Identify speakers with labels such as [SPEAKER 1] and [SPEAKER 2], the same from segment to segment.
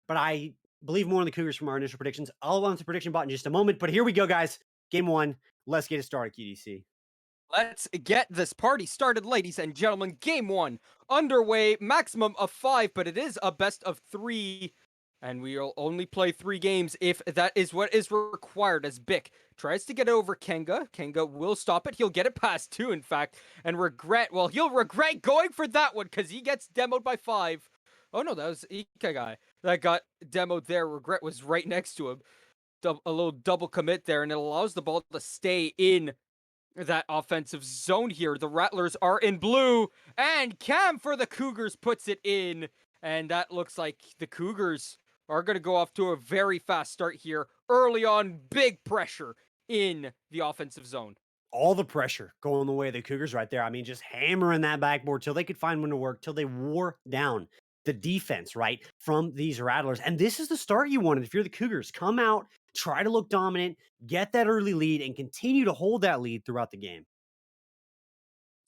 [SPEAKER 1] but I believe more in the Cougars from our initial predictions. I'll go on to prediction bot in just a moment, but here we go, guys. Game one. Let's get it started, QDC.
[SPEAKER 2] Let's get this party started, ladies and gentlemen. Game one underway, maximum of 5, but it is a best of 3. And we'll only play 3 games if that is what is required, as Bick tries to get over Kenga. Kenga will stop it. He'll get it past 2, in fact, and he'll regret going for that one because he gets demoed by 5. Oh no, that was Ikagai that got demoed there. Regret was right next to him. A little double commit there, and it allows the ball to stay in that offensive zone here. The Rattlers are in blue, and Cam for the Cougars puts it in. And that looks like the Cougars are going to go off to a very fast start here. Early on, big pressure in the offensive zone.
[SPEAKER 1] All the pressure going the way of the Cougars right there. I mean, just hammering that backboard till they could find one to work, till they wore down the defense, right, from these Rattlers. And this is the start you wanted if you're the Cougars. Come out, try to look dominant, get that early lead, and continue to hold that lead throughout the game.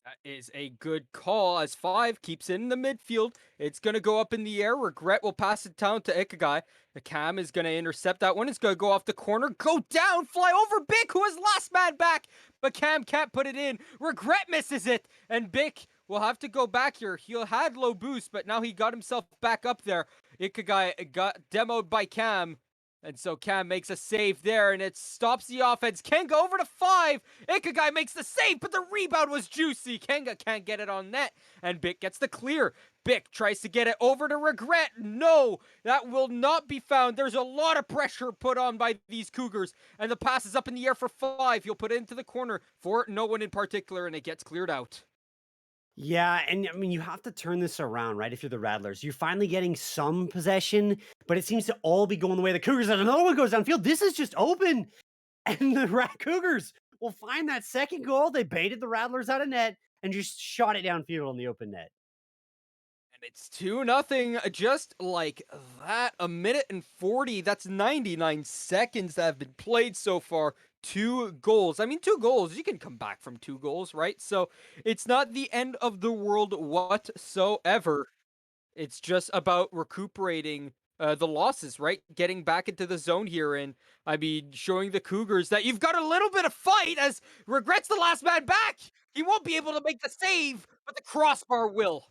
[SPEAKER 2] That is a good call as 5 keeps it in the midfield. It's going to go up in the air. Regret will pass it down to Ikagai. The Cam is going to intercept that one. It's going to go off the corner, go down, fly over Bick, who is last man back. But Cam can't put it in. Regret misses it. And Bick will have to go back here. He had low boost, but now he got himself back up there. Ikagai got demoed by Cam. And so Cam makes a save there, and it stops the offense. Kenga over to 5. Ikagai makes the save, but the rebound was juicy. Kenga can't get it on net, and Bick gets the clear. Bick tries to get it over to Regret. No, that will not be found. There's a lot of pressure put on by these Cougars, and the pass is up in the air for 5. He'll put it into the corner for no one in particular, and it gets cleared out.
[SPEAKER 1] Yeah, and I mean, you have to turn this around, right? If you're the Rattlers, you're finally getting some possession, but it seems to all be going the way of the Cougars. And another one goes downfield. This is just open, and the Cougars will find that second goal. They baited the Rattlers out of net and just shot it downfield on the open net.
[SPEAKER 2] And it's 2-0, just like that. 1:40. That's 99 seconds that have been played so far. 2 goals. I mean, 2 goals. You can come back from 2 goals, right? So it's not the end of the world whatsoever. It's just about recuperating the losses, right? Getting back into the zone here, and I mean, showing the Cougars that you've got a little bit of fight. As Regret's the last man back. He won't be able to make the save, but the crossbar will.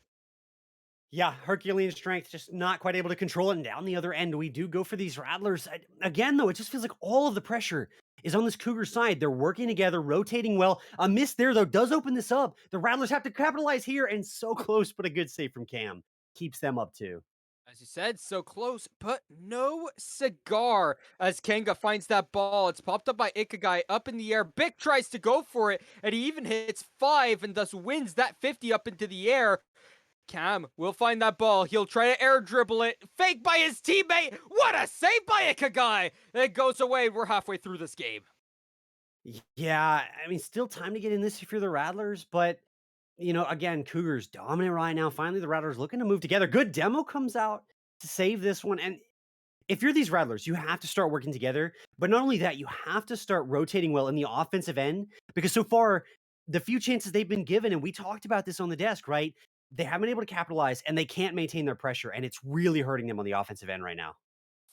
[SPEAKER 1] Yeah, Herculean strength, just not quite able to control it. And down the other end, we do go for these Rattlers. Again, though, it just feels like all of the pressure is on this Cougar side. They're working together, rotating well. A miss there, though, does open this up. The Rattlers have to capitalize here, and so close, but a good save from Cam. Keeps them up, too.
[SPEAKER 2] As you said, so close, but no cigar. As Kenga finds that ball, it's popped up by Ikagai up in the air. Bick tries to go for it, and he even hits 5 and thus wins that 50 up into the air. Cam will find that ball. He'll try to air dribble it. Fake by his teammate. What a save by Ikagai. It goes away. We're halfway through this game.
[SPEAKER 1] Yeah, I mean, still time to get in this if you're the Rattlers, but, you know, again, Cougars dominant right now. Finally, the Rattlers looking to move together. Good demo comes out to save this one. And if you're these Rattlers, you have to start working together. But not only that, you have to start rotating well in the offensive end, because so far, the few chances they've been given, and we talked about this on the desk, right? They haven't been able to capitalize, and they can't maintain their pressure, and it's really hurting them on the offensive end right now.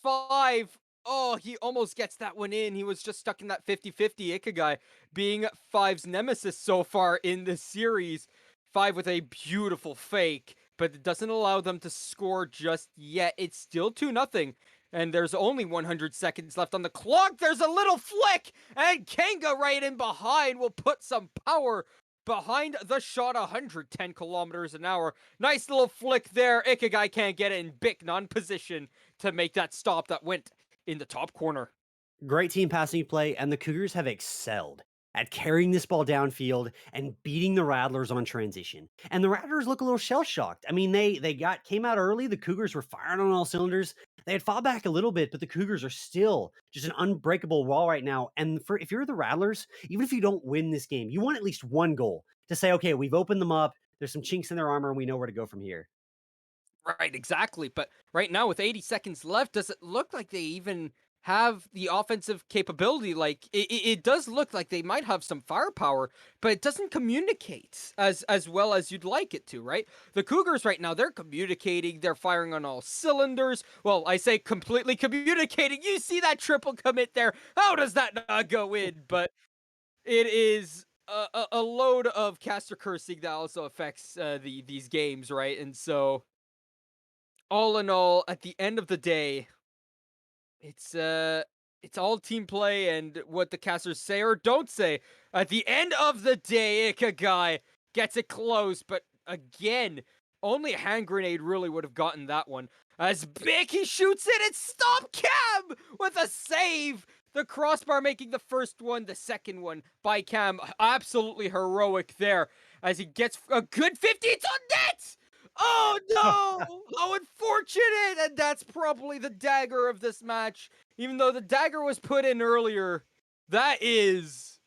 [SPEAKER 2] 5. Oh, he almost gets that one in. He was just stuck in that 50-50. Ikagai being 5's nemesis so far in this series. 5 with a beautiful fake, but it doesn't allow them to score just yet. It's still 2-0. And there's only 100 seconds left on the clock. There's a little flick, and Kenga right in behind will put some power behind the shot. 110 kilometers an hour. Nice little flick there. Ikagai can't get it, in Bick non-position to make that stop that went in the top corner.
[SPEAKER 1] Great team passing play, and the Cougars have excelled at carrying this ball downfield and beating the Rattlers on transition. And the Rattlers look a little shell-shocked. I mean, they came out early. The Cougars were firing on all cylinders. They had fought back a little bit, but the Cougars are still just an unbreakable wall right now. And if you're the Rattlers, even if you don't win this game, you want at least one goal to say, okay, we've opened them up. There's some chinks in their armor, and we know where to go from here.
[SPEAKER 2] Right, exactly. But right now, with 80 seconds left, does it look like they even have the offensive capability. Like it does look like they might have some firepower, but it doesn't communicate as well as you'd like it to, right? The Cougars right now, they're communicating, they're firing on all cylinders. Well, I say completely communicating. You see that triple commit there? How does that not go in? But it is a load of caster cursing that also affects these games, right? And so all in all, at the end of the day, it's it's all team play and what the casters say or don't say. At the end of the day, Ikagai gets it close, but again, only a hand grenade really would have gotten that one. As big he shoots it, it's stop Cam with a save. The crossbar making the first one, the second one by Cam, absolutely heroic there. As he gets a good 50, it's on net. Oh no! How unfortunate! And that's probably the dagger of this match. Even though the dagger was put in earlier, that is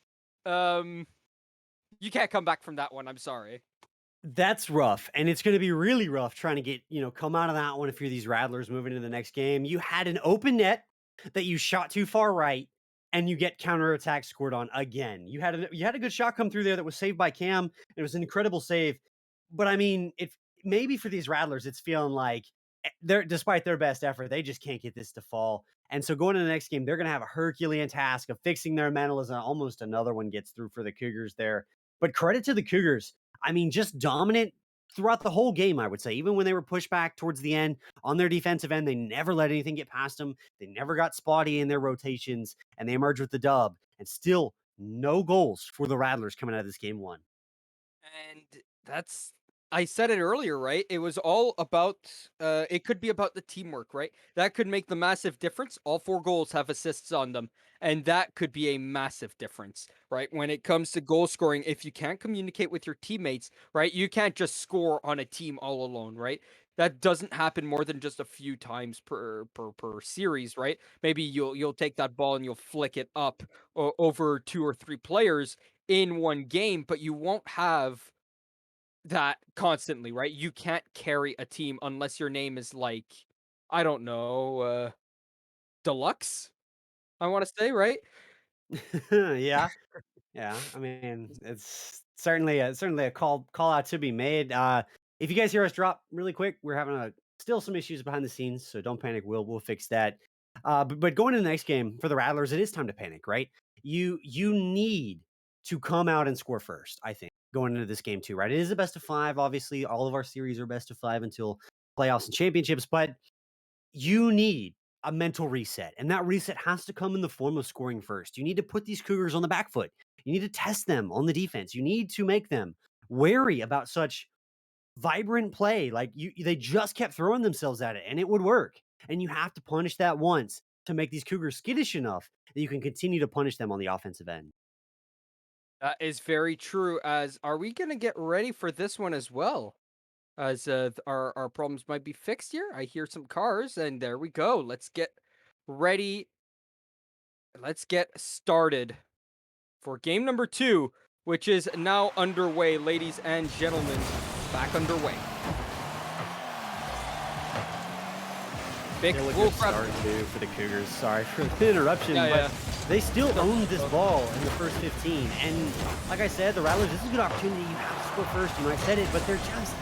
[SPEAKER 2] you can't come back from that one. I'm sorry.
[SPEAKER 1] That's rough, and it's gonna be really rough trying to get, come out of that one if you're these Rattlers moving into the next game. You had an open net that you shot too far right, and you get counterattack scored on again. You had a good shot come through there that was saved by Cam. It was an incredible save. But I mean, if maybe for these Rattlers, it's feeling like they're despite their best effort, they just can't get this to fall. And so going to the next game, they're gonna have a Herculean task of fixing their mental as almost another one gets through for the Cougars there. But credit to the Cougars. I mean, just dominant throughout the whole game, I would say. Even when they were pushed back towards the end on their defensive end, they never let anything get past them. They never got spotty in their rotations, and they emerged with the dub. And still, no goals for the Rattlers coming out of this game one.
[SPEAKER 2] And that's I said it earlier, right? It was all about it could be about the teamwork, right? That could make the massive difference. All four goals have assists on them, and that could be a massive difference, right? When it comes to goal scoring, if you can't communicate with your teammates, right? You can't just score on a team all alone, right? That doesn't happen more than just a few times per series, right? Maybe you'll take that ball and you'll flick it up over two or three players in one game, but you won't have that constantly, right? You can't carry a team unless your name is like, I don't know, Deluxe, I wanna say, right?
[SPEAKER 1] Yeah. Yeah, I mean, it's certainly a call out to be made. If you guys hear us drop really quick, we're having still some issues behind the scenes, so don't panic. We'll fix that. But going to the next game for the Rattlers, it is time to panic, right? You need to come out and score first. I think going into this game too, right? It is a best of five. Obviously, all of our series are best of five until playoffs and championships, but you need a mental reset, and that reset has to come in the form of scoring first. You need to put these Cougars on the back foot. You need to test them on the defense. You need to make them wary about such vibrant play. Like they just kept throwing themselves at it, and it would work. And you have to punish that once to make these Cougars skittish enough that you can continue to punish them on the offensive end.
[SPEAKER 2] That is very true. As are we gonna get ready for this one as well? As our problems might be fixed here. I hear some cars, and there we go. Let's get ready. Let's get started for game number two, which is now underway, ladies and gentlemen. Back underway. Big
[SPEAKER 1] Still a
[SPEAKER 2] full
[SPEAKER 1] good
[SPEAKER 2] crowd.
[SPEAKER 1] start too for the Cougars. Sorry for the interruption,
[SPEAKER 2] Yeah,
[SPEAKER 1] but
[SPEAKER 2] yeah.
[SPEAKER 1] they still owned this ball in the first 15. And like I said, the Rattlers, this is a good opportunity. You have to score first. I said it, but they're just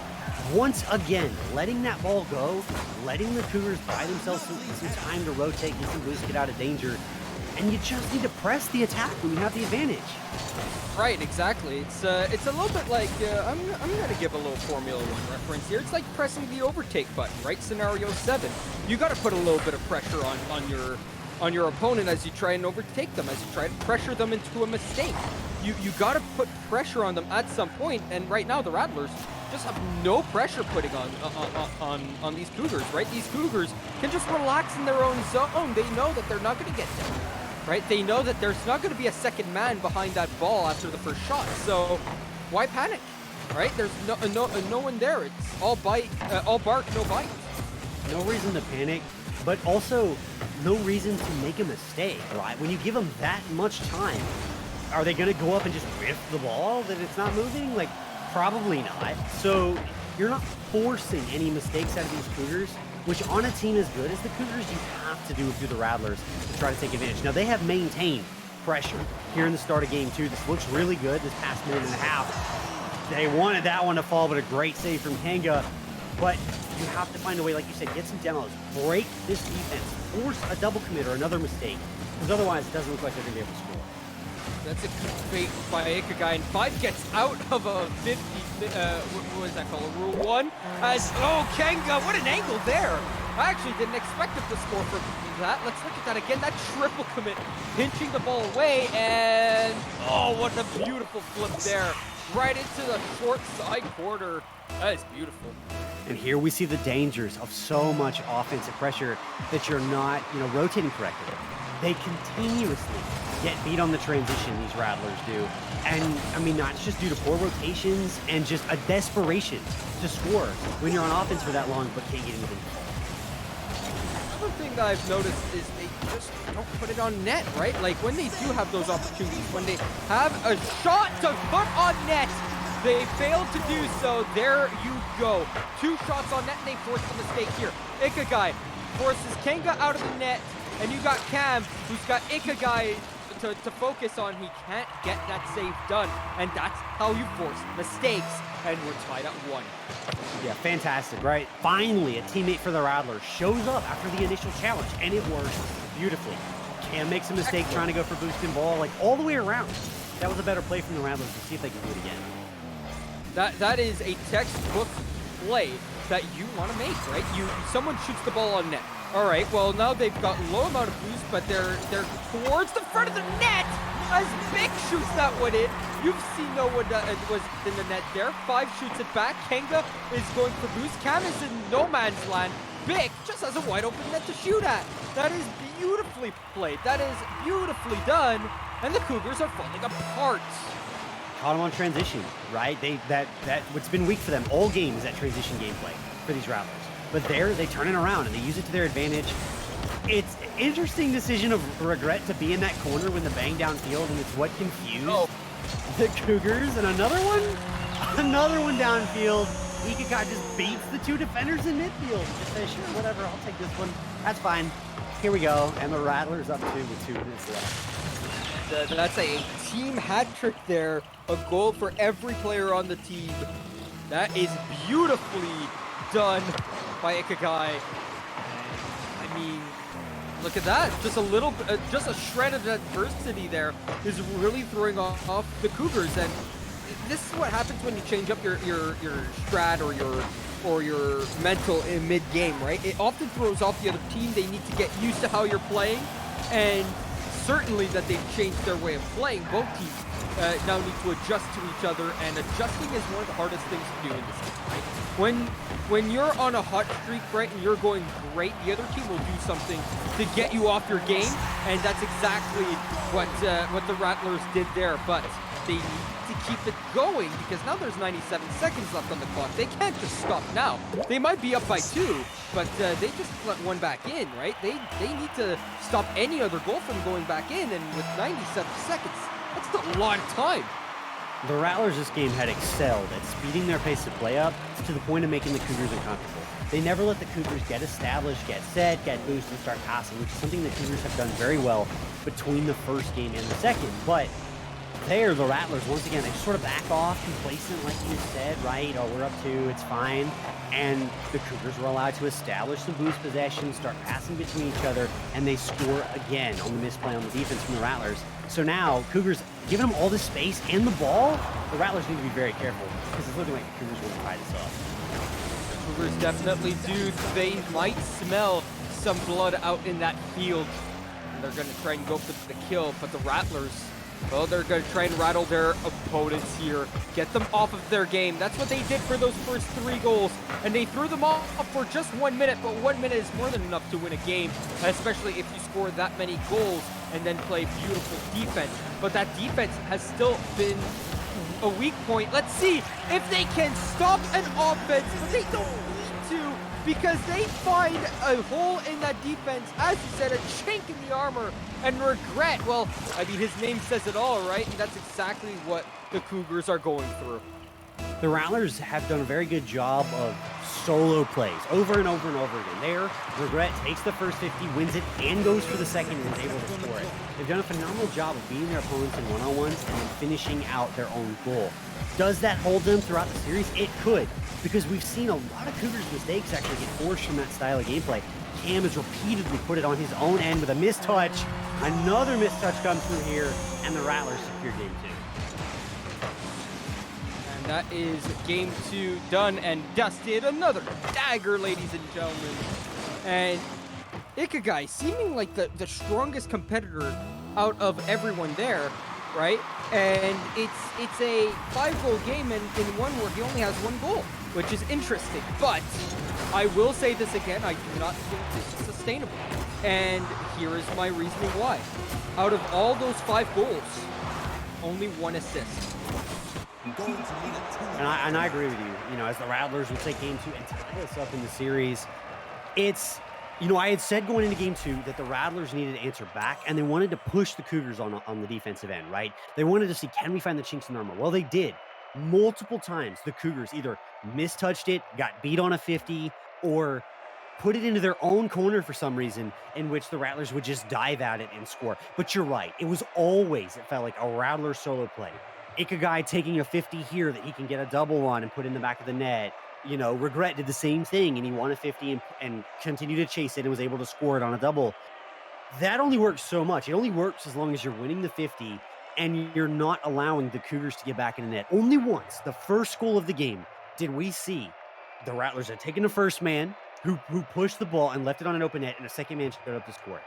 [SPEAKER 1] once again letting that ball go, letting the Cougars buy themselves some time to rotate, get some boost, get out of danger. And you just need to press the attack when you have the advantage.
[SPEAKER 2] Right, exactly. It's a little bit like I'm gonna give a little Formula One reference here. It's like pressing the overtake button, right? Scenario 7. You got to put a little bit of pressure on your opponent as you try and overtake them, as you try to pressure them into a mistake. You got to put pressure on them at some point. And right now, the Rattlers just have no pressure putting on these Cougars, right? These Cougars can just relax in their own zone. They know that they're not going to get down. Right? They know that there's not going to be a second man behind that ball after the first shot. So why panic? Right? There's no one there. It's all all bark, no bite.
[SPEAKER 1] No reason to panic, but also no reason to make a mistake, right? When you give them that much time, are they going to go up and just whiff the ball that it's not moving? Like, probably not. So you're not forcing any mistakes out of these Cougars. which on a team as good as the Cougars, you have to do it through the Rattlers to try to take advantage. Now, they have maintained pressure here in the start of game 2. This looks really good this past minute and a half. They wanted that one to fall, but a great save from Kanga. But you have to find a way, like you said, get some demos, break this defense, force a double commit or another mistake, because otherwise it doesn't look like they're going to be able to score.
[SPEAKER 2] That's a good fake by Ikigai, and 5 gets out of a 50, what was that called, a Rule 1? As, oh, Kanga, what an angle there! I actually didn't expect him to score from that. Let's look at that again, that triple commit, pinching the ball away, and, oh, what a beautiful flip there. Right into the short side corner. That is beautiful.
[SPEAKER 1] And here we see the dangers of so much offensive pressure that you're not, rotating correctly. They continuously get beat on the transition, these Rattlers do. And, I mean, not just due to poor rotations and just a desperation to score when you're on offense for that long but can't get anything.
[SPEAKER 2] Another thing that I've noticed is they just don't put it on net, right? Like, when they do have those opportunities, when they have a shot to put on net, they fail to do so. There you go. 2 shots on net, and they force the mistake here. Ikigai forces Kanga out of the net, and you got Cam, who's got Ikigai to focus on. He can't get that save done, and that's how you force mistakes, and we're tied at 1.
[SPEAKER 1] Yeah, fantastic, right? Finally, a teammate for the Rattlers shows up after the initial challenge, and it works beautifully. Cam makes a mistake trying to go for boosting ball, like all the way around. That was a better play from the Rattlers. We'll see if they can do it again.
[SPEAKER 2] That is a textbook play that you want to make, right? Someone shoots the ball on net. All right, well, now they've got low amount of boost, but they're towards the front of the net as Bick shoots that one in. You've seen no one was in the net there. 5 shoots it back. Kanga is going for boost. Cam is in no man's land. Bick just has a wide open net to shoot at. That is beautifully played. That is beautifully done. And the Cougars are falling apart.
[SPEAKER 1] Caught them on transition, right? That what's been weak for them all game is that transition gameplay for these Rattlers. But there, they turn it around and they use it to their advantage. It's an interesting decision of regret to be in that corner when the bang downfield, and it's what confused the Cougars. And another one downfield. Ikigai just beats the 2 defenders in midfield. Just says, sure, whatever, I'll take this one. That's fine. Here we go. And the Rattlers up 2 with 2 minutes left.
[SPEAKER 2] That's a team hat trick there. A goal for every player on the team. That is beautifully done by Ikigai. I mean, look at that. Just a little, just a shred of adversity there is really throwing off the Cougars. And this is what happens when you change up your strat or your mental in mid-game, right? It often throws off the other team. They need to get used to how you're playing, and certainly that they've changed their way of playing. Both teams now need to adjust to each other, and adjusting is one of the hardest things to do in this game, right? When you're on a hot streak, right, and you're going great, the other team will do something to get you off your game, and that's exactly what the Rattlers did there. But they need to keep it going, because now there's 97 seconds left on the clock. They can't just stop now. They might be up by 2, but they just let one back in, right? They need to stop any other goal from going back in, and with 97 seconds, that's a lot of time.
[SPEAKER 1] The Rattlers this game had excelled at speeding their pace of play up to the point of making the Cougars uncomfortable. They never let the Cougars get established, get set, get boost, and start passing, which is something the Cougars have done very well between the first game and the second. But there, the Rattlers, once again, they just sort of back off, complacent, like you said, right? Oh, we're up 2, it's fine. And the Cougars were allowed to establish some boost possession, start passing between each other, and they score again on the misplay on the defense from the Rattlers. So now, Cougars giving them all this space and the ball, the Rattlers need to be very careful, because it's looking like the Cougars want to tie this up.
[SPEAKER 2] Cougars definitely do. They might smell some blood out in that field, and they're going to try and go for the kill, but the Rattlers, well, they're going to try and rattle their opponents here, get them off of their game. That's what they did for those first 3 goals, and they threw them off for just 1 minute, but 1 minute is more than enough to win a game, especially if you score that many goals and then play beautiful defense. But that defense has still been a weak point. Let's see if they can stop an offense, but they don't need to, because they find a hole in that defense, as you said, a chink in the armor, and regret. Well, I mean, his name says it all, right? And that's exactly what the Cougars are going through.
[SPEAKER 1] The Rattlers have done a very good job of solo plays over and over and over again. There, Regret takes the first 50, wins it, and goes for the second and is able to score it. They've done a phenomenal job of beating their opponents in one-on-ones and then finishing out their own goal. Does that hold them throughout the series? It could, because we've seen a lot of Cougars' mistakes actually get forced from that style of gameplay. Cam has repeatedly put it on his own end with a missed touch. Another missed touch comes through here, and the Rattlers secure game 2.
[SPEAKER 2] That is game 2 done and dusted. Another dagger, ladies and gentlemen. And Ikigai seeming like the strongest competitor out of everyone there, right? And it's a 5-goal game, and in one where he only has 1 goal, which is interesting. But I will say this again, I do not think this is sustainable. And here is my reasoning why. Out of all those 5 goals, only 1 assist.
[SPEAKER 1] And I agree with you. You know, as the Rattlers will take game 2 and tie us up in the series, it's, you know, I had said going into game 2 that the Rattlers needed to answer back, and they wanted to push the Cougars on the defensive end, right? They wanted to see, can we find the chinks in the armor? Well, they did. Multiple times, the Cougars either mistouched it, got beat on a 50, or put it into their own corner for some reason, in which the Rattlers would just dive at it and score. But you're right. It was always, it felt like a Rattler solo play. Ikigai taking a 50 here that he can get a double on and put in the back of the net. You know, Regret did the same thing, and he won a 50 and continued to chase it and was able to score it on a double. That only works so much. It only works as long as you're winning the 50 and you're not allowing the Cougars to get back in the net. Only once, the first goal of the game, did we see the Rattlers had taken the first man who pushed the ball and left it on an open net, and a second man showed up to score it.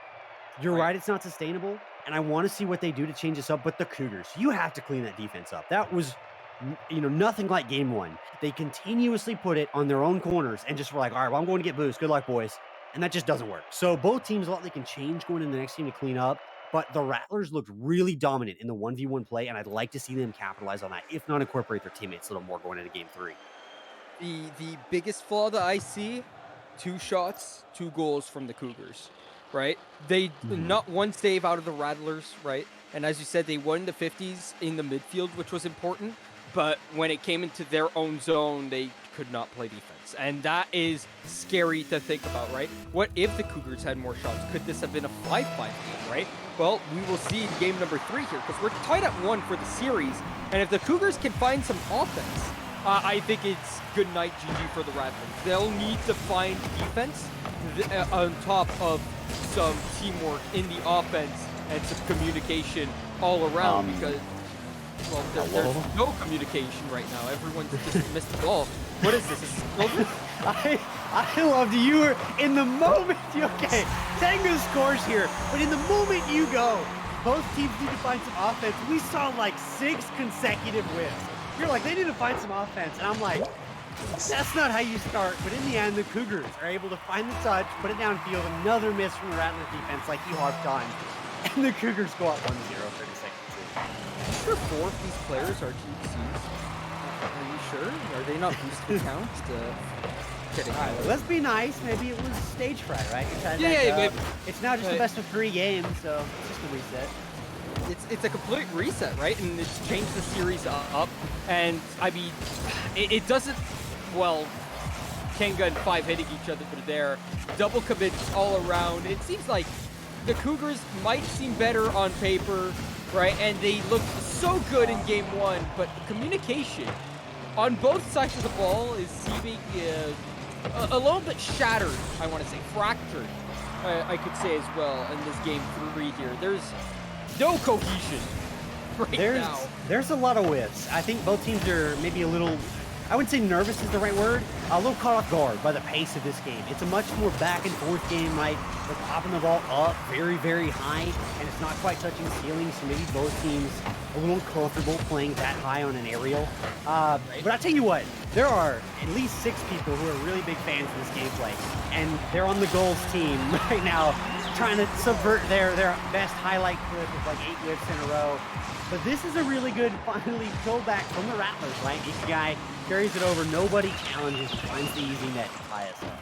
[SPEAKER 1] You're right, it's not sustainable, and I want to see what they do to change this up, but the Cougars, you have to clean that defense up. That was, you know, nothing like game 1. They continuously put it on their own corners and just were like, all right, well, I'm going to get boost. Good luck, boys. And that just doesn't work. So both teams, a lot they can change going into the next game to clean up, but the Rattlers looked really dominant in the 1v1 play, and I'd like to see them capitalize on that, if not incorporate their teammates a little more going into game 3.
[SPEAKER 2] The biggest flaw that I see, 2 shots, 2 goals from the Cougars, right? They not 1 save out of the Rattlers, right? And as you said, they won the 50s in the midfield, which was important. But when it came into their own zone, they could not play defense. And that is scary to think about, right? What if the Cougars had more shots? Could this have been a 5-5 game, right? Well, we will see in game number 3 here, because we're tied at 1 for the series. And if the Cougars can find some offense, I think it's good night GG for the Rattlers. They'll need to find defense on top of some teamwork in the offense and some communication all around, because, well, there's no communication right now. Everyone's just missed the ball. What is this? Is this over?
[SPEAKER 1] I loved you were in the moment. Okay, Tango scores here, but in the moment you go, both teams need to find some offense. We saw like 6 consecutive wins. You're like, they need to find some offense, and I'm like, that's not how you start. But in the end, the Cougars are able to find the touch, put it downfield, another miss from the Rattlers defense like you harped on, and the Cougars go up 1-0, 30 seconds in.
[SPEAKER 2] I'm sure 4 of these players are GCs. Are you sure? Are they not boosted counts to... Kidding.
[SPEAKER 1] All right, well, let's be nice. Maybe it was stage fright, right? You're trying it's now just the best of 3 games, so it's just a reset.
[SPEAKER 2] It's a complete reset, right? And it's changed the series up. And I mean, it doesn't, well, Kenga and 5 hitting each other there. Double commits all around. It seems like the Cougars might seem better on paper, right? And they looked so good in game 1, but the communication on both sides of the ball is seeming a little bit shattered, I want to say, fractured, I could say as well in this game 3 here. There's no cohesion right now.
[SPEAKER 1] There's a lot of whiffs. I think both teams are maybe a little, I wouldn't say nervous is the right word, a little caught off guard by the pace of this game. It's a much more back and forth game, right? They're popping the ball up very, very high, and it's not quite touching ceilings, so maybe both teams a little comfortable playing that high on an aerial. But I tell you what, there are at least 6 people who are really big fans of this gameplay, and they're on the goals team right now, trying to subvert their best highlight clip of like 8 whiffs in a row. But this is a really good, finally, pullback from the Rattlers, right? Each guy carries it over, nobody challenges, finds the easy net to tie us up.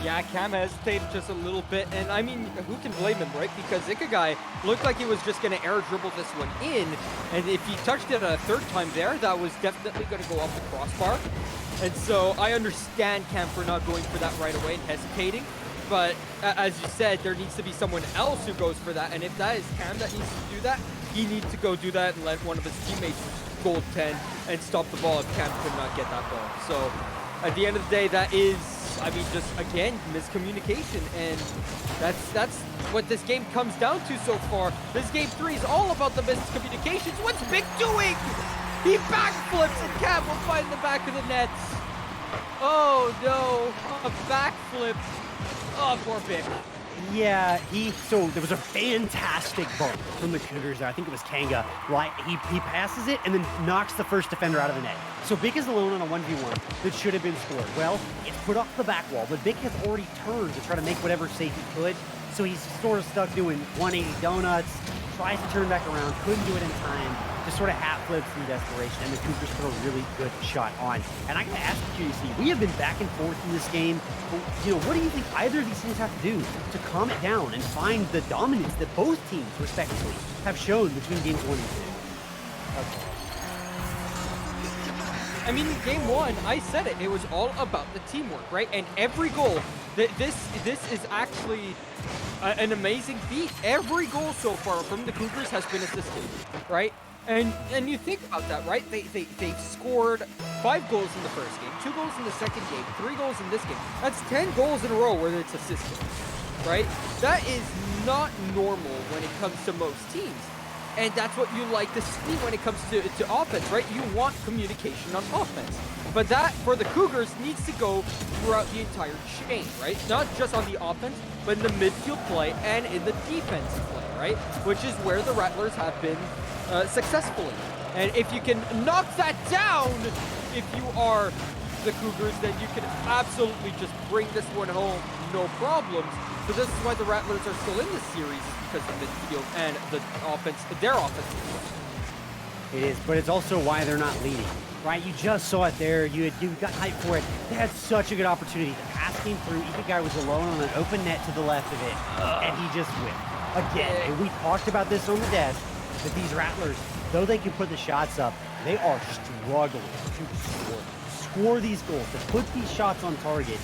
[SPEAKER 2] Yeah, Cam hesitated just a little bit, and I mean, who can blame him, right? Because Ikigai looked like he was just going to air dribble this one in, and if he touched it a third time there, that was definitely going to go off the crossbar. And so I understand Cam for not going for that right away and hesitating, but as you said, there needs to be someone else who goes for that, and if that is Cam that needs to do that, he needs to go do that and let one of his teammates goaltend and stop the ball if Cam could not get that ball. So at the end of the day, that is, I mean, just again, miscommunication, and that's what this game comes down to so far. This game 3 is all about the miscommunications. What's Vic doing? He backflips and Cam will find the back of the nets. Oh no, a backflip. Oh, poor Vic.
[SPEAKER 1] Yeah, so there was a fantastic bump from the Cougars there. I think it was Kanga. Right, he passes it and then knocks the first defender out of the net. So Bick is alone on a 1v1 that should have been scored. Well, it's put off the back wall, but Bick has already turned to try to make whatever save he could. So he's sort of stuck doing 180 donuts, tries to turn back around, couldn't do it in time, just sort of half flips in desperation, and the Cougars put a really good shot on. And I gotta ask you, QC, we have been back and forth in this game. You know, what do you think either of these teams have to do to calm it down and find the dominance that both teams, respectively, have shown between games 1 and 2? Okay.
[SPEAKER 2] I mean, in game 1, I said it. It was all about the teamwork, right? And every goal, this is actually an amazing feat. Every goal so far from the Cougars has been assisted, right? And you think about that, right? They've scored 5 goals in the first game, 2 goals in the second game, 3 goals in this game. That's 10 goals in a row where it's assisted, right? That is not normal when it comes to most teams. And that's what you like to see when it comes to offense, right? You want communication on offense. But that, for the Cougars, needs to go throughout the entire chain, right? Not just on the offense, but in the midfield play and in the defense play, right? Which is where the Rattlers have been successful in. And if you can knock that down, if you are the Cougars, then you can absolutely just bring this one home, no problems. So this is why the Rattlers are still in this series, because of the midfield and the offense, their offense.
[SPEAKER 1] It is, but it's also why they're not leading, right? You just saw it there. You got hyped for it. They had such a good opportunity. The pass came through. Ikigai was alone on an open net to the left of it, and he just whipped. Again, and we talked about this on the desk, that these Rattlers, though they can put the shots up, they are struggling to score these goals, to put these shots on target.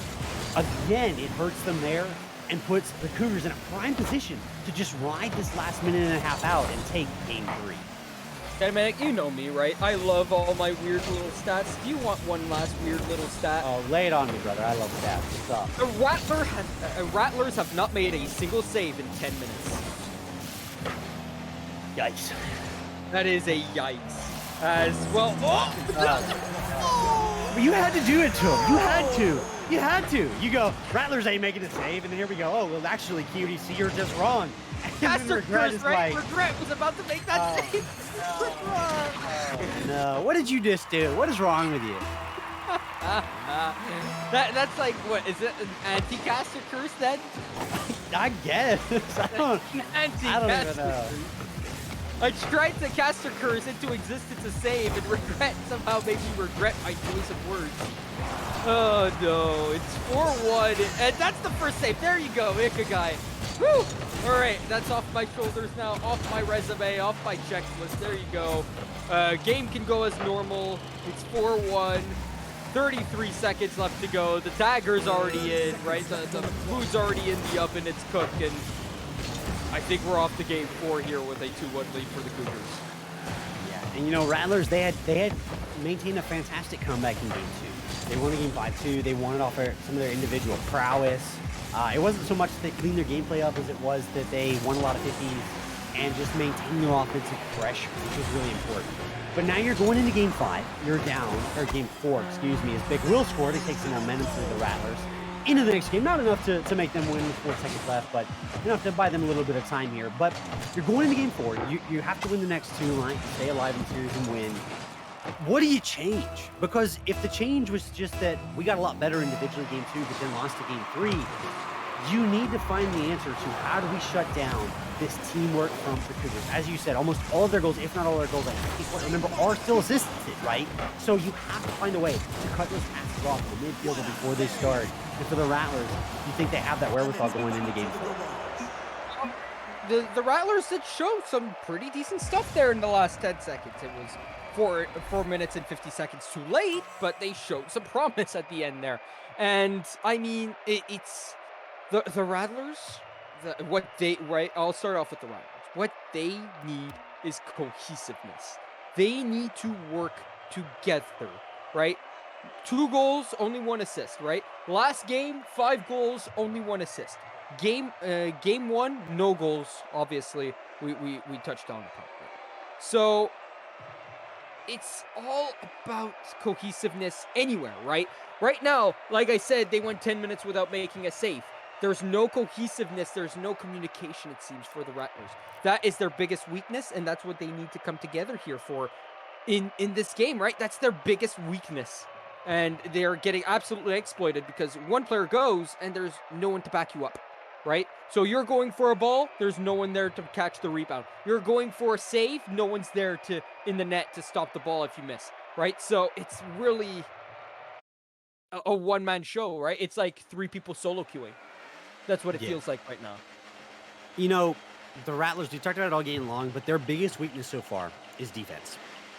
[SPEAKER 1] Again, it hurts them there and puts the Cougars in a prime position to just ride this last minute and a half out and take game 3.
[SPEAKER 2] Hey man, you know me, right? I love all my weird little stats. Do you want one last weird little stat?
[SPEAKER 1] Oh, lay it on me, brother. I love stats. What's up?
[SPEAKER 2] The Rattlers have not made a single save in 10 minutes.
[SPEAKER 1] Yikes.
[SPEAKER 2] That is a yikes. As well.
[SPEAKER 1] But you had to do it to him. You had to. You had to. You go, Rattlers ain't making a save, and then here we go. Oh, well, actually, QDC, you're just wrong.
[SPEAKER 2] Caster Curse, right? Regret was about to make that save.
[SPEAKER 1] No. What did you just do? What is wrong with you?
[SPEAKER 2] That's like, what, is it an anti-Caster Curse then?
[SPEAKER 1] I guess. I don't even know.
[SPEAKER 2] I tried to Caster Curse into existence to save, and Regret somehow made me regret my choice of words. Oh no, it's 4-1, and that's the first save. There you go, Ikigai. Woo! Alright, that's off my shoulders now, off my resume, off my checklist. There you go. Game can go as normal. It's 4-1. 33 seconds left to go. The dagger's already in, right? The food's already in the oven. It's cooking. I think we're off to game 4 here with a 2-1 lead for the Cougars.
[SPEAKER 1] Yeah, and you know, Rattlers, they had maintained a fantastic comeback in game 2. They won the game 5-2. They won it off some of their individual prowess. It wasn't so much that they cleaned their gameplay up as it was that they won a lot of 50s and just maintained their offensive pressure, which was really important. But now you're going into game 5. You're down, or game 4, excuse me, as Big Will scored. It takes an momentum to the Rattlers into the next game. Not enough to make them win with 4 seconds left, but enough to buy them a little bit of time here. But you're going into game 4. You have to win the next 2, right? Stay alive in the series and win. What do you change? Because if the change was just that we got a lot better individually game 2, but then lost to game 3, you need to find the answer to how do we shut down this teamwork from the Cougars. As you said, almost all of their goals, if not all their goals, I think, remember, are still assisted, right? So you have to find a way to cut those passes off in the midfield before they start And for the Rattlers, do you think they have that wherewithal going into game 4?
[SPEAKER 2] The Rattlers did show some pretty decent stuff there in the last 10 seconds. It was 4 minutes and 50 seconds too late, but they showed some promise at the end there. And I mean, it's the Rattlers, right? I'll start off with the Rattlers. What they need is cohesiveness. They need to work together, right? 2 goals, only 1 assist, right? Last game, 5 goals, only 1 assist. Game 1, no goals. Obviously, we touched on the top. So it's all about cohesiveness anywhere, right? Right now, like I said, they went 10 minutes without making a save. There's no cohesiveness. There's no communication, it seems, for the Rattlers. That is their biggest weakness, and that's what they need to come together here for in this game, right? That's their biggest weakness. And they're getting absolutely exploited because one player goes and there's no one to back you up, right? So you're going for a ball, there's no one there to catch the rebound. You're going for a save, no one's there to in the net to stop the ball if you miss, right? So it's really a one-man show, right? It's like 3 people solo queuing. That's what it
[SPEAKER 1] Yeah.
[SPEAKER 2] feels like right now.
[SPEAKER 1] You know, the Rattlers, we talked about it all game long, but their biggest weakness so far is defense.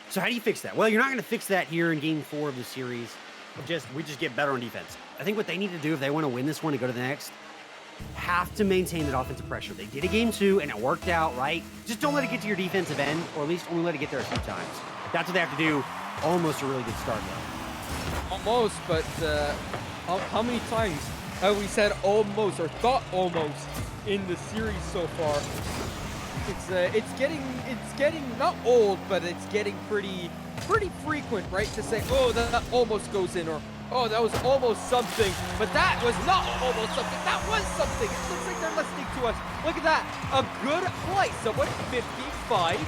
[SPEAKER 1] So how do you fix that? Well, you're not going to fix that here in game 4 of the series. We just get better on defense. I think what they need to do if they want to win this one and go to the next, have to maintain that offensive pressure. They did it game 2 and it worked out, right? Just don't let it get to your defensive end, or at least only let it get there a few times. That's what they have to do. Almost a really good start, though.
[SPEAKER 2] Almost, but how many times have we said almost or thought almost in the series so far? It's getting not old, but it's getting pretty frequent, right? To say, oh, that almost goes in, or oh, that was almost something, but that was not almost something. That was something. It looks like they're listening to us. Look at that, a good play. Someone 55,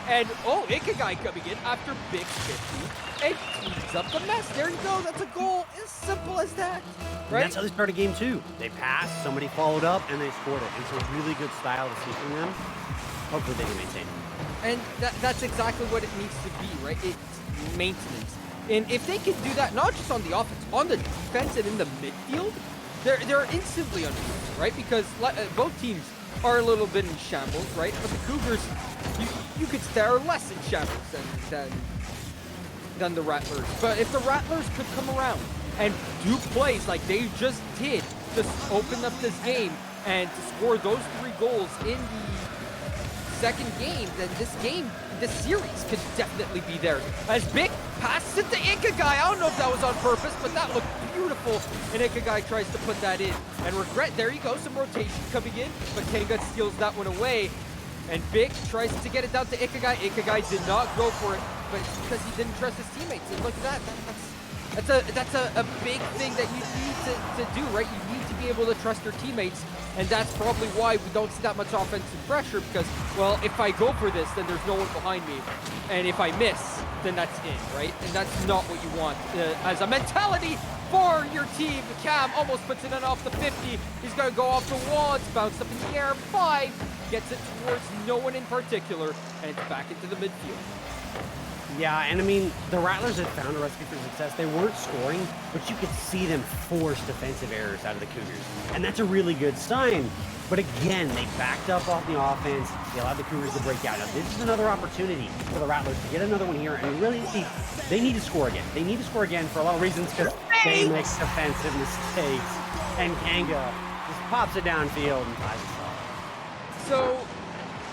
[SPEAKER 2] and oh, Ikigai coming in after big 50 and cleans up the mess. There you go. That's a goal. As simple as that, right?
[SPEAKER 1] And that's how they started game 2. They passed, somebody followed up, and they scored it. It's a really good style to see from them. Hopefully they can maintain it.
[SPEAKER 2] And that's exactly what it needs to be, right? It's maintenance. And if they can do that, not just on the offense, on the defense and in the midfield, they're instantly unbeatable, right? Because both teams are a little bit in shambles, right? But the Cougars, you could say, are less in shambles than the Rattlers. But if the Rattlers could come around and do plays like they just did to open up this game and to score those 3 goals in the second game, then this series could definitely be theirs. As Big passes it to Ikigai. I don't know if that was on purpose, but that looked beautiful. And Ikigai tries to put that in. And Regret, there you go, some rotation coming in, but Kenga steals that one away. And Big tries to get it down to Ikigai. Ikigai did not go for it, but it's because he didn't trust his teammates. And look at that. That's a big thing that you need to do, right? You need to be able to trust your teammates, and that's probably why we don't see that much offensive pressure, because, well, if I go for this, then there's no one behind me, and if I miss, then that's in, right? And that's not what you want as a mentality for your team. Cam almost puts it in off the 50. He's going to go off the wall. It's bounced up in the air. 5 gets it towards no one in particular, and it's back into the midfield.
[SPEAKER 1] Yeah, and I mean, the Rattlers had found a recipe for success. They weren't scoring, but you could see them force defensive errors out of the Cougars. And that's a really good sign. But again, they backed up off the offense. They allowed the Cougars to break out. Now, this is another opportunity for the Rattlers to get another one here. And really, they need to score again. They need to score again for a lot of reasons, because they make defensive mistakes. And Kanga just pops it downfield and ties it off.
[SPEAKER 2] So,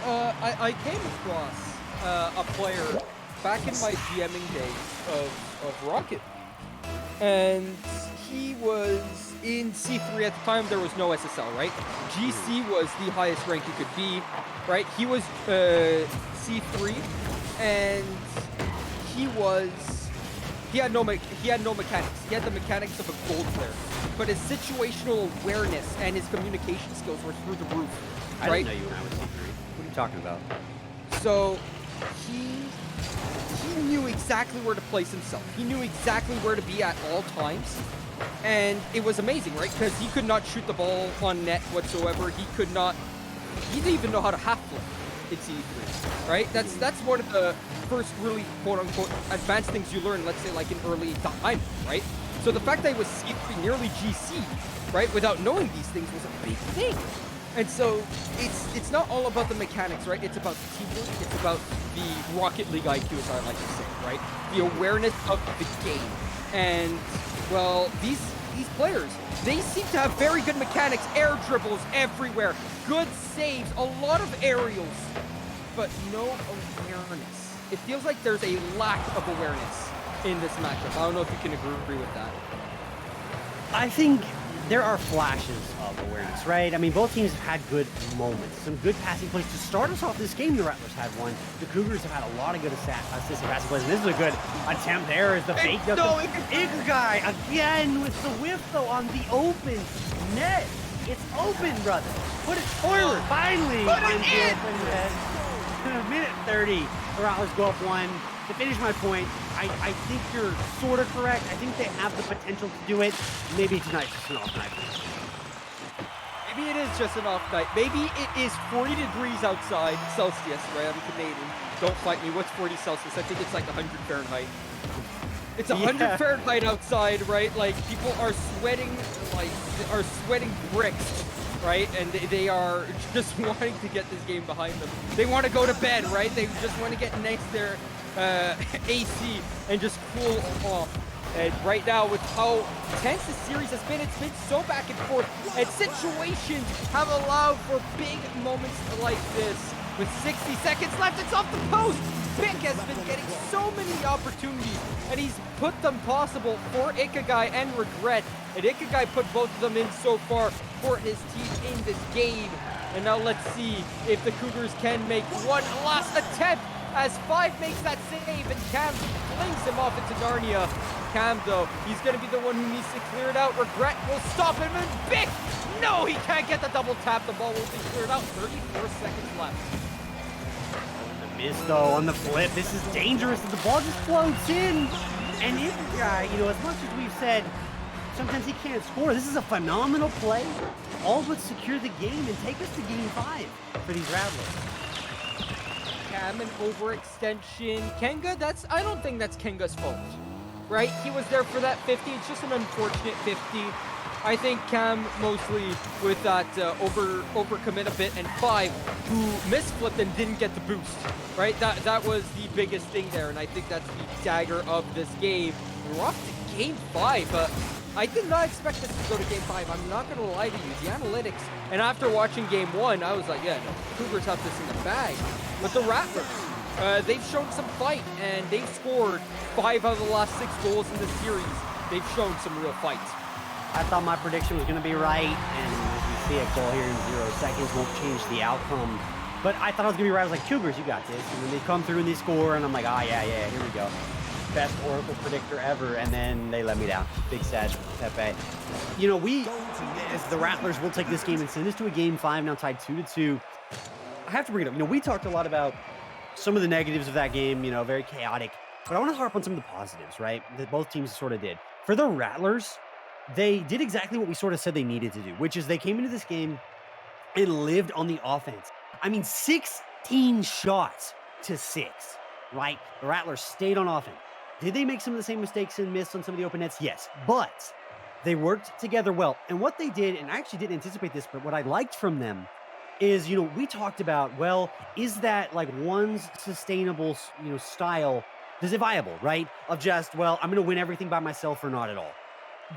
[SPEAKER 2] I came across a player back in my GMing days of Rocket League, and he was in C3 at the time. There was no SSL, right? GC was the highest rank you could be, right? He was C3, and he had no mechanics. He had the mechanics of a gold player, but his situational awareness and his communication skills were through the roof, right?
[SPEAKER 1] I didn't know you when I was C3. What are you talking about?
[SPEAKER 2] So he knew exactly where to place himself. He knew exactly where to be at all times. And it was amazing, right? Because he could not shoot the ball on net whatsoever. He didn't even know how to half-flip in C3, right? That's one of the first really quote-unquote advanced things you learn, let's say like in early time, right? So the fact that he was nearly GC, right, without knowing these things was a big thing. And so it's not all about the mechanics, right? It's about the teamwork. It's about the Rocket League IQ, as I like to say, right? The awareness of the game. And, well, these players, they seem to have very good mechanics, air dribbles everywhere, good saves, a lot of aerials, but no awareness. It feels like there's a lack of awareness in this matchup. I don't know if you can agree with that.
[SPEAKER 1] I think there are flashes of awareness, right? I mean, both teams have had good moments, some good passing plays. To start us off this game, the Rattlers had one. The Cougars have had a lot of good assist and passing plays, and this is a good attempt there as the fake.
[SPEAKER 2] No,
[SPEAKER 1] Ikigai again with the whiff, though, on the open net. It's open, brother. Put it forward, finally.
[SPEAKER 2] Put it in!
[SPEAKER 1] Open net. Minute 30, the Rattlers go up one. To finish my point, I think you're sort of correct. I think they have the potential to do it. Maybe tonight's just an off night.
[SPEAKER 2] Maybe it is just an off night. Maybe it is 40 degrees outside Celsius, right? I'm Canadian. Don't fight me. What's 40 Celsius? I think it's like 100 Fahrenheit. It's 100 Fahrenheit outside, right? Like, people are sweating, bricks, right? And they are just wanting to get this game behind them. They want to go to bed, right? They just want to get next to their AC and just cool off. And right now, with how tense the series has been, it's been so back and forth. And situations have allowed for big moments like this. With 60 seconds left, it's off the post. Pick has been getting so many opportunities, and he's put them possible for Ikigai and Regret. And Ikigai put both of them in so far for his team in this game. And now let's see if the Cougars can make one last attempt as 5 makes that save, and Cam flings him off into Narnia. Cam, though, he's going to be the one who needs to clear it out. Regret will stop him, and Bick! No, he can't get the double tap. The ball will be cleared out. 34 seconds left.
[SPEAKER 1] Miss, though, on the flip. This is dangerous. The ball just floats in. And Ikigai, you know, as much as we've said, sometimes he can't score. This is a phenomenal play. All but secure the game and take us to game 5 for these Rattlers.
[SPEAKER 2] Cam, an overextension. Kenga, I don't think that's Kenga's fault, right? He was there for that 50. It's just an unfortunate 50. I think Cam mostly with that overcommit a bit, and 5 who misflipped and didn't get the boost, right? That was the biggest thing there, and I think that's the dagger of this game. We're off to game 5, but I did not expect this to go to game 5. I'm not going to lie to you. The analytics, and after watching game 1, I was like, yeah, no, Cougars have this in the bag. But the Rattlers, they've shown some fight, and they've scored 5 out of the last 6 goals in this series. They've shown some real fight.
[SPEAKER 1] I thought my prediction was going to be right, and as you see, a goal here in 0 seconds won't change the outcome. But I thought I was going to be right. I was like, Cougars, you got this. And then they come through and they score, and I'm like, oh, yeah, here we go. Best Oracle predictor ever, and then they let me down. Big sad Pepe. You know, we, as the Rattlers, will take this game and send this to a game 5, now tied 2-2. I have to bring it up. You know, we talked a lot about some of the negatives of that game, you know, very chaotic. But I want to harp on some of the positives, right, that both teams sort of did. For the Rattlers, they did exactly what we sort of said they needed to do, which is they came into this game and lived on the offense. I mean, 16 shots to 6, right? The Rattlers stayed on offense. Did they make some of the same mistakes and miss on some of the open nets? Yes, but they worked together well. And what they did, and I actually didn't anticipate this, but what I liked from them is, you know, we talked about, well, is that like one's sustainable, you know, style, is it viable, right? Of just, well, I'm going to win everything by myself or not at all.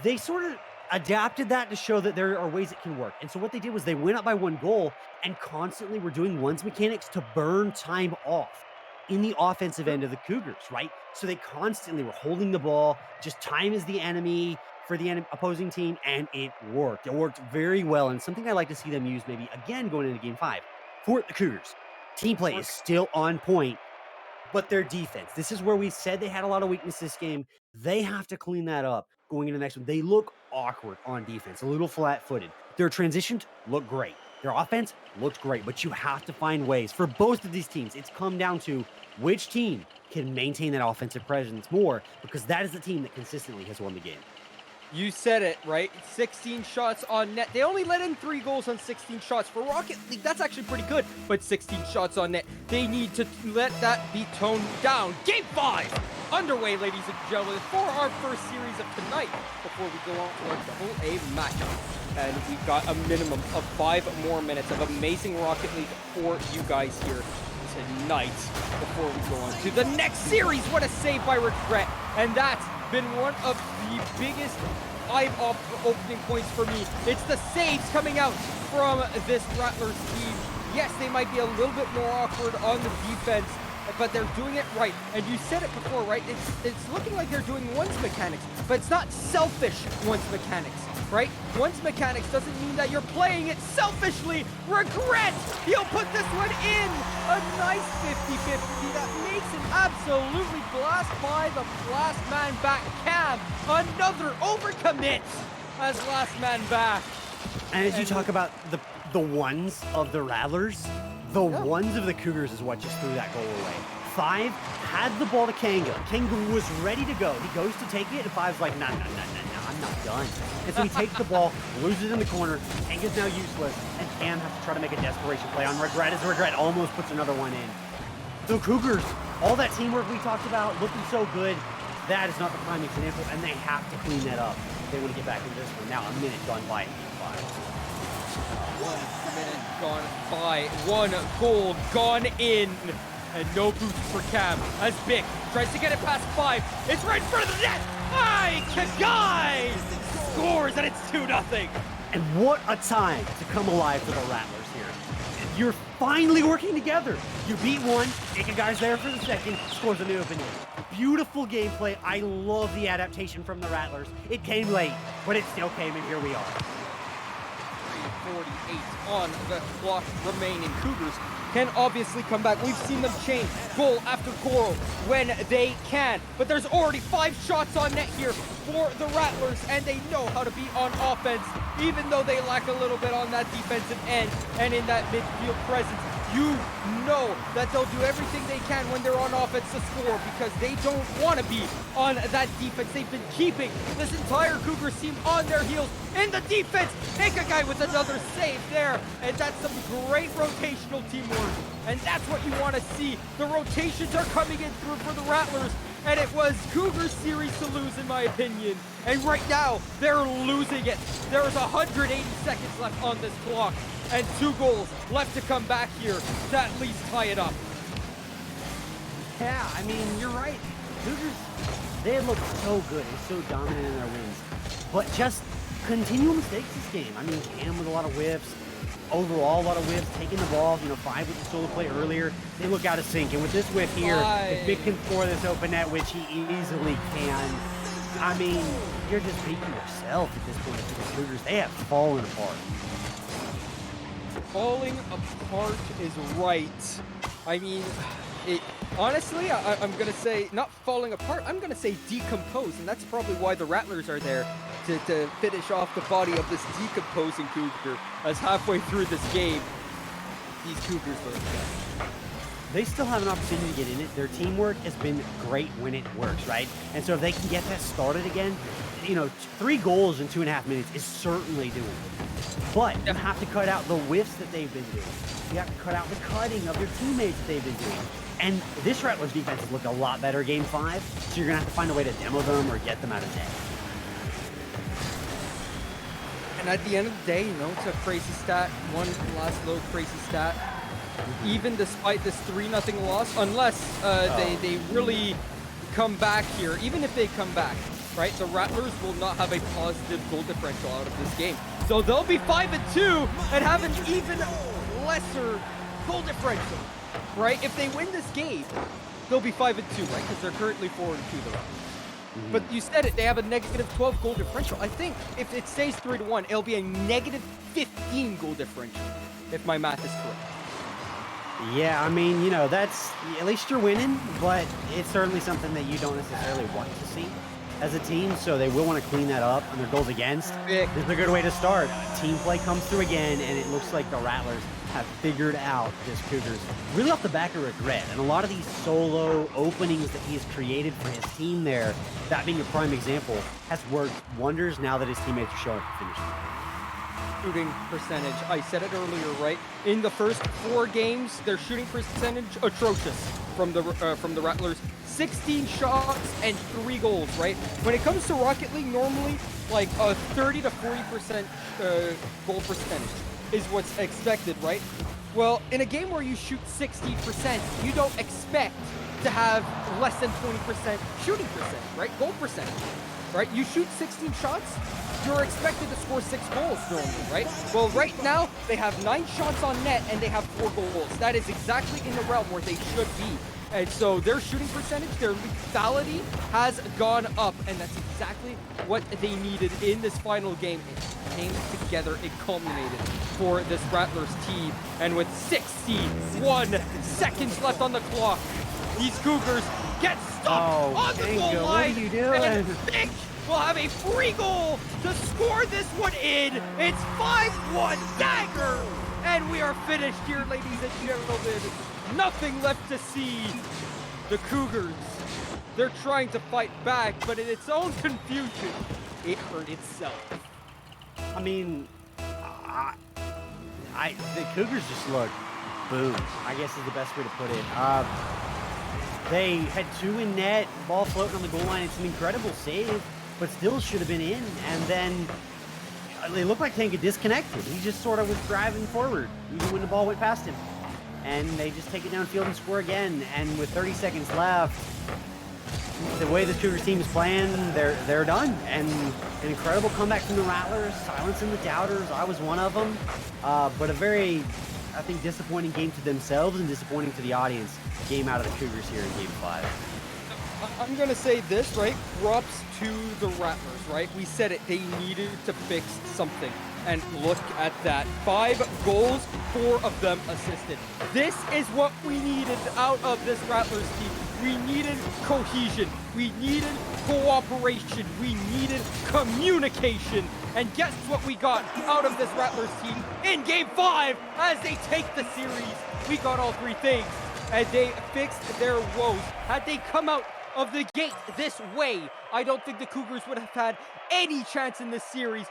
[SPEAKER 1] They sort of adapted that to show that there are ways it can work. And so what they did was they went up by 1 goal and constantly were doing one's mechanics to burn time off in the offensive end of the Cougars, right? So they constantly were holding the ball, just time is the enemy for the opposing team, and it worked. It worked very well, and something I like to see them use maybe again going into game 5. For the Cougars, team play is still on point, but their defense, this is where we said they had a lot of weakness this game. They have to clean that up going into the next one. They look awkward on defense, a little flat-footed. Their transitions look great. Their offense looked great, but you have to find ways. For both of these teams, it's come down to which team can maintain that offensive presence more, because that is the team that consistently has won the game.
[SPEAKER 2] You said it, right? 16 shots on net. They only let in 3 goals on 16 shots. For Rocket League, that's actually pretty good. But 16 shots on net, they need to let that be toned down. Game 5! underway, ladies and gentlemen, for our first series of tonight before we go on to our double-A matchup. And we've got a minimum of 5 more minutes of amazing Rocket League for you guys here tonight before we go on to the next series. What a save by Regret. And that's been one of the biggest opening points for me. It's the saves coming out from this Rattlers team. Yes, they might be a little bit more awkward on the defense, but they're doing it right. And you said it before, right? It's looking like they're doing one's mechanics, but it's not selfish one's mechanics, right? One's mechanics doesn't mean that you're playing it selfishly. Regret! He'll put this one in! A nice 50-50 that makes an absolutely blast by the last man back Cam. Another overcommit as last man back.
[SPEAKER 1] And as you talk about the ones of the Rattlers, the ones of the Cougars is what just threw that goal away. 5 had the ball to Kanga. Kanga was ready to go. He goes to take it, and 5's like, nah, I'm not done. And so he takes the ball, loses it in the corner. Kanga's now useless, and Cam has to try to make a desperation play on Regret as Regret almost puts another one in. The Cougars, all that teamwork we talked about, looking so good, that is not the prime example, and they have to clean that up if they want to get back into this one. Now, a minute gone by in game 5.
[SPEAKER 2] 1 minute gone by, 1 goal gone in, and no boots for Cam as Bick tries to get it past 5. It's right in front of the net. Kagai scores, and it's 2-0.
[SPEAKER 1] And what a time to come alive for the Rattlers here. You're finally working together. You beat one, Ikagai's there for the second, scores a new opening. Beautiful gameplay. I love the adaptation from the Rattlers. It came late, but it still came, and here we are.
[SPEAKER 2] 3:48 on the clock remaining. Cougars can obviously come back. We've seen them change goal after goal when they can. But there's already 5 shots on net here for the Rattlers, and they know how to be on offense, even though they lack a little bit on that defensive end and in that midfield presence. You know that they'll do everything they can when they're on offense to score because they don't want to be on that defense. They've been keeping this entire Cougars team on their heels in the defense. Ikagai with another save there, and that's some great rotational teamwork. And that's what you want to see. The rotations are coming in through for the Rattlers, and it was Cougars series to lose in my opinion. And right now, they're losing it. There's 180 seconds left on this clock, and 2 goals left to come back here to at least tie it up.
[SPEAKER 1] Yeah, I mean, you're right. Cougars, they had looked so good and so dominant in their wins. But just continual mistakes this game. I mean, Cam with a lot of whiffs. Overall, a lot of whiffs, taking the ball, 5 with the solo play earlier. They look out of sync. And with this whiff here, if Vic can score this open net, which he easily can, I mean, you're just beating yourself at this point for the Cougars. They have fallen apart.
[SPEAKER 2] Falling apart is right. I mean, honestly, I'm going to say, not falling apart, I'm going to say decompose, and that's probably why the Rattlers are there to finish off the body of this decomposing Cougar, as halfway through this game, these Cougars look good.
[SPEAKER 1] They still have an opportunity to get in it. Their teamwork has been great when it works, right? And so if they can get that started again, 3 goals in 2.5 minutes is certainly doable. But you have to cut out the whiffs that they've been doing. You have to cut out the cutting of their teammates that they've been doing. And this Rattlers defense has looked a lot better game 5, so you're going to have to find a way to demo them or get them out of net.
[SPEAKER 2] And at the end of the day, it's a crazy stat. One last little crazy stat. Even despite this 3-0 loss, unless they really come back here, even if they come back, right, the Rattlers will not have a positive goal differential out of this game. So they'll be 5-2 and have an even lesser goal differential, right? If they win this game, they'll be 5-2, right? Because they're currently 4-2, the Rattlers. But you said it, they have a negative 12 goal differential. I think if it stays 3-1, it'll be a negative 15 goal differential, if my math is correct.
[SPEAKER 1] Yeah, I mean, that's, at least you're winning, but it's certainly something that you don't necessarily want to see as a team, so they will want to clean that up on their goals against. This is a good way to start. Team play comes through again, and it looks like the Rattlers have figured out this Cougars really off the back of Regret. And a lot of these solo openings that he has created for his team there, that being a prime example, has worked wonders now that his teammates are showing up to finish.
[SPEAKER 2] shooting percentage. I said it earlier, right? In the first 4 games, their shooting percentage atrocious from the Rattlers. 16 shots and 3 goals, right? When it comes to Rocket League, normally like a 30 to 40% goal percentage is what's expected, right? Well, in a game where you shoot 60%, you don't expect to have less than 20% shooting percentage, right? Goal percentage, right? You shoot 16 shots, you're expected to score 6 goals normally, right? Well, right now, they have 9 shots on net and they have 4 goals. That is exactly in the realm where they should be. And so their shooting percentage, their lethality has gone up, and that's exactly what they needed in this final game. It came together, it culminated for this Rattlers team. And with 61 seconds left on the clock, these Cougars get stuck on the goal line.
[SPEAKER 1] What are you doing?
[SPEAKER 2] And Vic will have a free goal to score this one in. It's 5-1 dagger. And we are finished here, ladies and gentlemen. Nothing left to see. The Cougars, they're trying to fight back, but in its own confusion, it hurt itself.
[SPEAKER 1] I mean, the Cougars just look boom, I guess is the best way to put it. They had 2 in net, ball floating on the goal line. It's an incredible save, but still should have been in. And then they looked like Tank had disconnected. He just sort of was driving forward, even when the ball went past him. And they just take it downfield and score again. And with 30 seconds left, the way the Cougars team is playing, they're done. And an incredible comeback from the Rattlers, silencing the doubters. I was one of them. But a very, I think, disappointing game to themselves and disappointing to the audience game out of the Cougars here in Game 5.
[SPEAKER 2] I'm going to say this, right? Props to the Rattlers, right? We said it. They needed to fix something. And look at that. 5 goals, 4 of them assisted. This is what we needed out of this Rattlers team. We needed cohesion. We needed cooperation. We needed communication. And guess what we got out of this Rattlers team in Game 5 as they take the series? We got all 3 things. And they fixed their woes. Had they come out of the gate this way, I don't think the Cougars would have had any chance in this series.